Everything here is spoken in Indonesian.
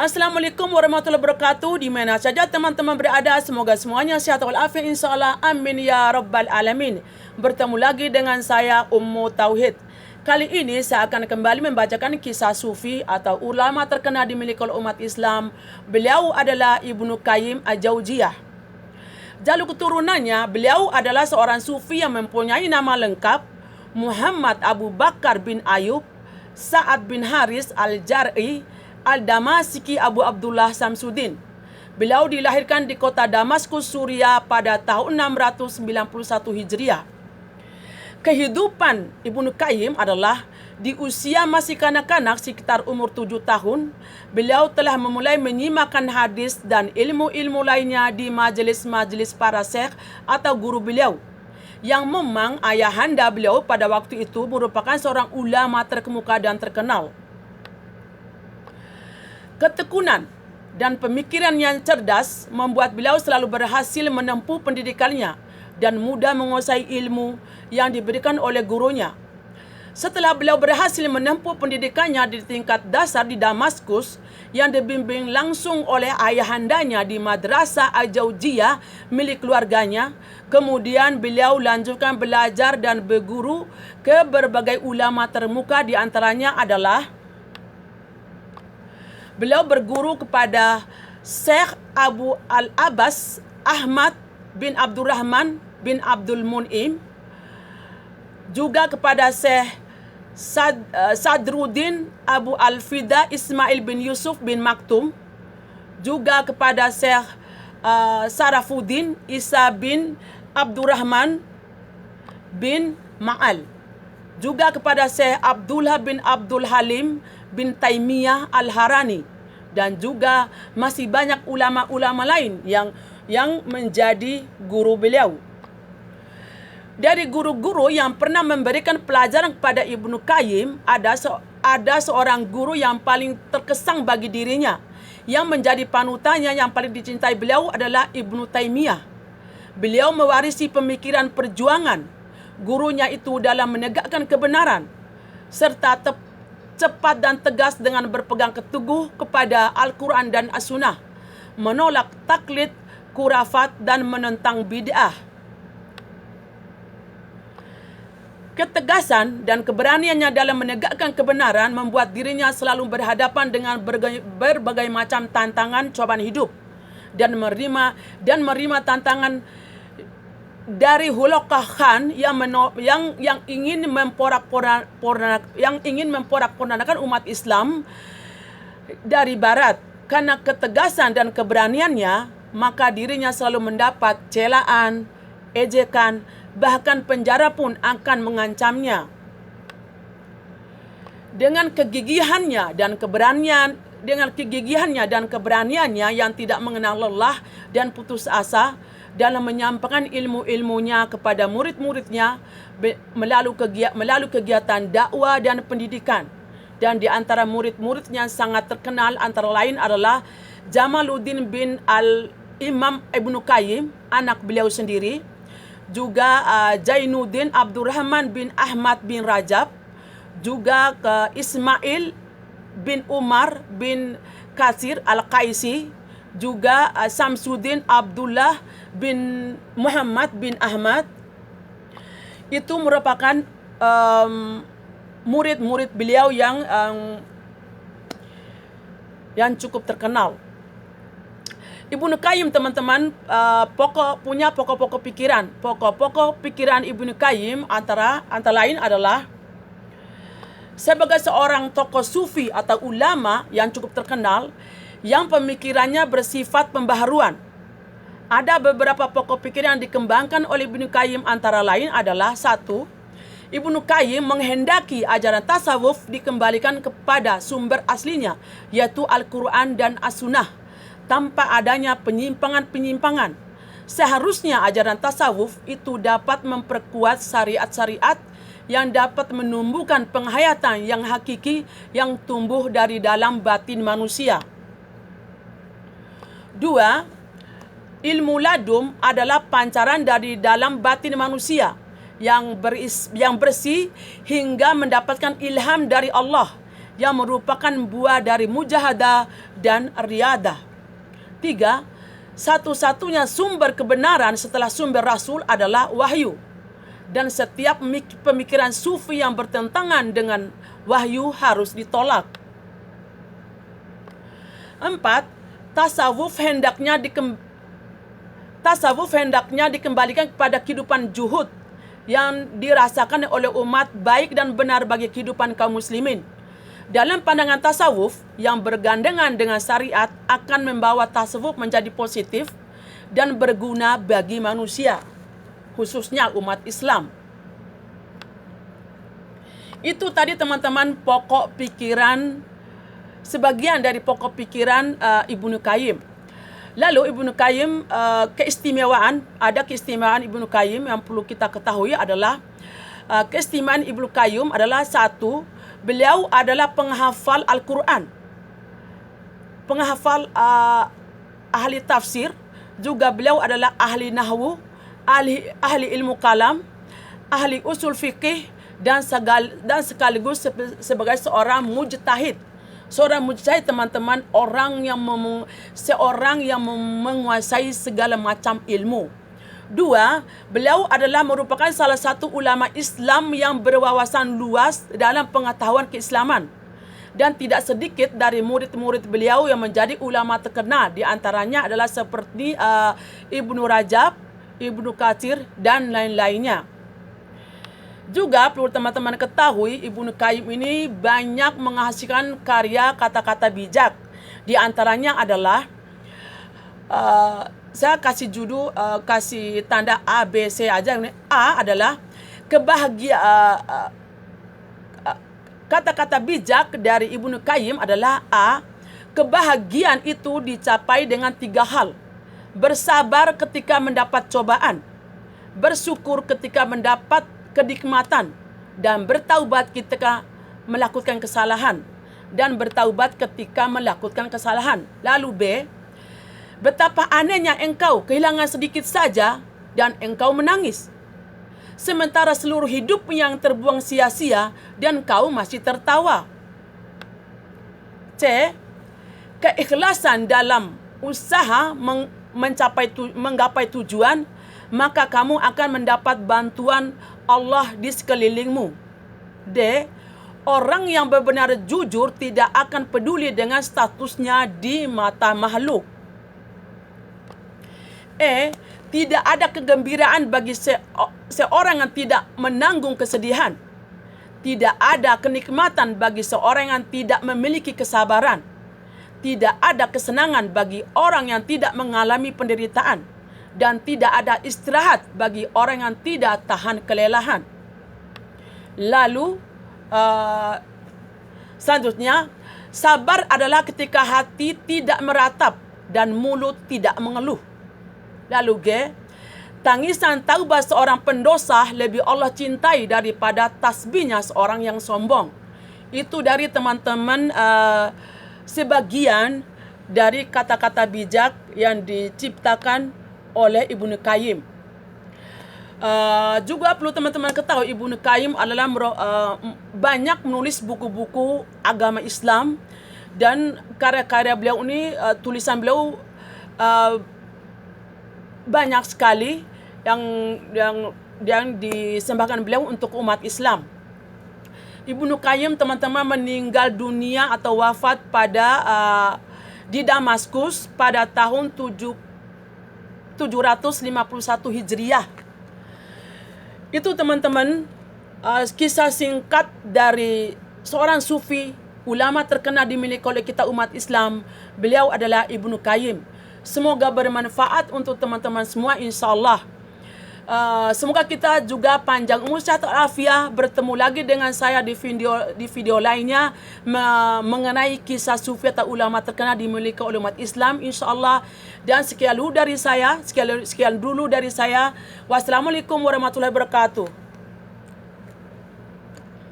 Assalamualaikum warahmatullahi wabarakatuh. Di mana saja teman-teman berada, semoga semuanya sehat walafiat insyaAllah. Amin ya rabbal alamin. Bertemu lagi dengan saya Ummu Tauhid. Kali ini saya akan kembali membacakan kisah sufi atau ulama terkenal dimiliki oleh umat Islam. Beliau adalah Ibnu Qayyim al-Jauziyah. Jalur keturunannya, beliau adalah seorang sufi yang mempunyai nama lengkap Muhammad Abu Bakar bin Ayub Sa'ad bin Haris al-Jar'i Al-Damasiki Abu Abdullah Samsuddin. Beliau dilahirkan di kota Damaskus, Suriah pada tahun 691 Hijriah. Kehidupan Ibnu Qayyim adalah di usia masih kanak-kanak sekitar umur 7 tahun. Beliau telah memulai menyimakkan hadis dan ilmu-ilmu lainnya di majelis-majelis para syekh atau guru beliau. Yang memang ayahanda beliau pada waktu itu merupakan seorang ulama terkemuka dan terkenal. Ketekunan dan pemikiran yang cerdas membuat beliau selalu berhasil menempuh pendidikannya dan mudah menguasai ilmu yang diberikan oleh gurunya. Setelah beliau berhasil menempuh pendidikannya di tingkat dasar di Damaskus yang dibimbing langsung oleh ayahandanya di Madrasah Al-Jauziyah milik keluarganya, kemudian beliau lanjutkan belajar dan berguru ke berbagai ulama terkemuka, di antaranya adalah beliau berguru kepada Syekh Abu Al-Abbas Ahmad bin Abdurrahman bin Abdul Mun'im, juga kepada Syekh Sadruddin Abu Al-Fida Ismail bin Yusuf bin Maktum, juga kepada Syekh Sarafuddin Isa bin Abdurrahman bin Ma'al, juga kepada Syekh Abdullah bin Abdul Halim bin Taimiyah Al-Harani, dan juga masih banyak ulama-ulama lain yang menjadi guru beliau. Dari guru-guru yang pernah memberikan pelajaran kepada Ibnu Qayyim, ada seorang guru yang paling terkesan bagi dirinya, yang menjadi panutannya yang paling dicintai beliau adalah Ibnu Taimiyah. Beliau mewarisi pemikiran perjuangan gurunya itu dalam menegakkan kebenaran, serta cepat dan tegas dengan berpegang teguh kepada Al-Quran dan As-Sunnah, menolak taklid, khurafat, dan menentang bid'ah. Ketegasan dan keberaniannya dalam menegakkan kebenaran membuat dirinya selalu berhadapan dengan berbagai macam tantangan cobaan hidup, dan menerima tantangan dari Hulakah Khan yang ingin memporak-porandakan umat Islam dari barat. Karena ketegasan dan keberaniannya, maka dirinya selalu mendapat celaan, ejekan, bahkan penjara pun akan mengancamnya. Dengan kegigihannya dan keberaniannya yang tidak mengenal lelah dan putus asa dalam menyampaikan ilmu-ilmunya kepada murid-muridnya melalui kegiatan dakwah dan pendidikan. Dan di antara murid-muridnya sangat terkenal antara lain adalah Jamaluddin bin Al-Imam Ibnu Qayyim, anak beliau sendiri, juga Jainuddin Abdurrahman bin Ahmad bin Rajab, juga Ismail bin Umar bin Katsir Al-Qaisi, juga Samsuddin Abdullah bin Muhammad bin Ahmad. Itu merupakan murid-murid beliau yang cukup terkenal. Ibnu Qayyim, teman-teman, punya pokok-pokok pikiran. Pokok-pokok pikiran Ibnu Qayyim antara lain adalah sebagai seorang tokoh sufi atau ulama yang cukup terkenal, yang pemikirannya bersifat pembaharuan. Ada beberapa pokok pikiran yang dikembangkan oleh Ibnu Qayyim, antara lain adalah: 1. Ibnu Qayyim menghendaki ajaran tasawuf dikembalikan kepada sumber aslinya, yaitu Al-Quran dan As-Sunnah, tanpa adanya penyimpangan-penyimpangan. Seharusnya ajaran tasawuf itu dapat memperkuat syariat-syariat yang dapat menumbuhkan penghayatan yang hakiki yang tumbuh dari dalam batin manusia. 2. Ilmu ladum adalah pancaran dari dalam batin manusia yang bersih hingga mendapatkan ilham dari Allah yang merupakan buah dari mujahadah dan riadah. 3. Satu-satunya sumber kebenaran setelah sumber Rasul adalah wahyu. Dan setiap pemikiran sufi yang bertentangan dengan wahyu harus ditolak. 4. Tasawuf hendaknya dikembalikan kepada kehidupan juhud yang dirasakan oleh umat baik dan benar bagi kehidupan kaum muslimin. Dalam pandangan tasawuf yang bergandengan dengan syariat akan membawa tasawuf menjadi positif dan berguna bagi manusia, khususnya umat Islam. Itu tadi teman-teman pokok pikiran, sebagian dari pokok pikiran Ibnu Qayyim. Lalu Ibnu Qayyim, keistimewaan Ibnu Qayyim yang perlu kita ketahui adalah keistimewaan Ibnu Qayyim adalah satu, beliau adalah penghafal Al-Quran, penghafal ahli tafsir, juga beliau adalah ahli nahwu, ahli ilmu kalam, ahli usul fikih, dan sekaligus sebagai seorang mujtahid. Seorang mujtahid teman-teman, seorang yang menguasai segala macam ilmu. 2, beliau adalah merupakan salah satu ulama Islam yang berwawasan luas dalam pengetahuan keislaman. Dan tidak sedikit dari murid-murid beliau yang menjadi ulama terkenal. Di antaranya adalah seperti Ibnu Rajab, Ibnu Katsir, dan lain-lainnya. Juga perlu teman-teman ketahui, Ibnu Qayyim ini banyak menghasilkan karya kata-kata bijak. Di antaranya adalah saya kasih judul, kasih tanda A, B, C aja. A adalah kata-kata bijak dari Ibnu Qayyim adalah A, kebahagiaan itu dicapai dengan 3 hal. Bersabar ketika mendapat cobaan, bersyukur ketika mendapat kenikmatan, dan bertaubat ketika melakukan kesalahan, dan bertaubat ketika melakukan kesalahan. Lalu B, betapa anehnya engkau kehilangan sedikit saja dan engkau menangis, sementara seluruh hidup yang terbuang sia-sia dan kau masih tertawa. C, keikhlasan dalam usaha menggapai tujuan, maka kamu akan mendapat bantuan Allah di sekelilingmu. D, orang yang benar-benar jujur tidak akan peduli dengan statusnya di mata makhluk. E, tidak ada kegembiraan bagi seorang yang tidak menanggung kesedihan. Tidak ada kenikmatan bagi seorang yang tidak memiliki kesabaran. Tidak ada kesenangan bagi orang yang tidak mengalami penderitaan. Dan tidak ada istirahat bagi orang yang tidak tahan kelelahan. Lalu selanjutnya, sabar adalah ketika hati tidak meratap dan mulut tidak mengeluh. Lalu G, tangisan taubat seorang pendosa lebih Allah cintai daripada tasbihnya seorang yang sombong. Itu dari teman-teman sebagian dari kata-kata bijak yang diciptakan oleh Ibnu Qayyim. Juga perlu teman-teman ketahui, Ibnu Qayyim adalah banyak menulis buku-buku agama Islam, dan karya-karya beliau ini, tulisan beliau banyak sekali yang disembahkan beliau untuk umat Islam. Ibnu Qayyim teman-teman meninggal dunia atau wafat di Damaskus pada tahun 751 Hijriah. Itu teman-teman kisah singkat dari seorang sufi, ulama terkenal dimiliki oleh kita umat Islam. Beliau adalah Ibnu Qayyim. Semoga bermanfaat untuk teman-teman semua, insyaAllah. Semoga kita juga panjang umur, sehat afiat. Bertemu lagi dengan saya di video lainnya mengenai kisah sufi atau ulama terkenal dimiliki oleh umat Islam, insyaAllah. Dan sekian dulu dari saya. Wassalamualaikum warahmatullahi wabarakatuh.